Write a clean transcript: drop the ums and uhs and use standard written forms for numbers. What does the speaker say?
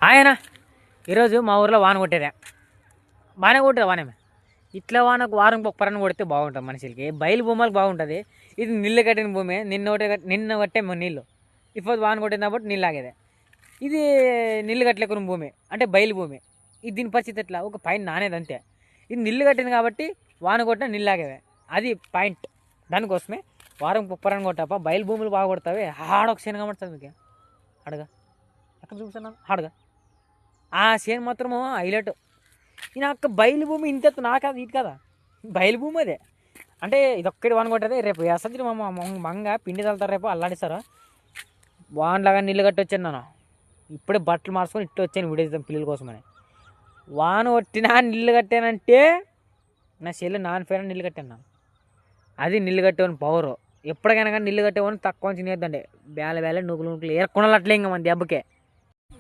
ఆయన ఈరోజు మా ఊర్లో వాన కొట్టేదే బాగానే కొట్టేది వానేమే ఇట్లా వానకు వారంకి ఒక పరని కొడితే బాగుంటుంది మనుషులకి బయలు భూములకు బాగుంటుంది. ఇది నీళ్ళు కట్టిన భూమి నిన్న కట్టేమో నీళ్ళు ఇప్పుడు వాన కొట్టింది కాబట్టి నీళ్ళు ఆగేదే. ఇది నీళ్ళు కట్టలేకున్న భూమి అంటే బయలు భూమి. ఇది దీని పరిస్థితి ఎట్లా ఒక పైన నానేది అంతే. ఇది నీళ్ళు కట్టింది కాబట్టి వాన కొట్టిన నీళ్ళు ఆగేదే. అది పాయింట్. దానికోసమే వారం కుప్పరని కొట్టాప బయలు భూములు బాగా కొడతావి. ఆడొక శని కనబడుతుంది మీకు అడగా ఎక్కడ చూస్తున్నాను ఆడగా ఆ చేను మాత్రము హైలైట్. ఈయన అక్క బయలు భూమి ఇంత నాకు అది ఇది కదా బయలు భూమి అదే అంటే ఇదొక్కటి వాన కొట్టేది. రేపు వేస్తుంది మా మంగ పిండి తల్లుతారు రేపు అల్లాడిస్తారు. వానలాగా నీళ్ళు కట్టి వచ్చాను నేను ఇప్పుడే బట్టలు మార్చుకొని ఇట్టు వచ్చాను విడేద్దాం పిల్లల కోసమని. వాన కొట్టినా నీళ్ళు కట్టానంటే నా చెల్లి నాన్న పేరు నీళ్ళు కట్టాను ನಾನು. అది నీళ్ళు కట్టేవాని పవరు. ఎప్పటికైనా కానీ నీళ్ళు కట్టేవాని తక్కువ తినేద్దండి. బేల నువ్వులు ఏర్కొనాలి అట్లే ఇంకా మన దెబ్బకే.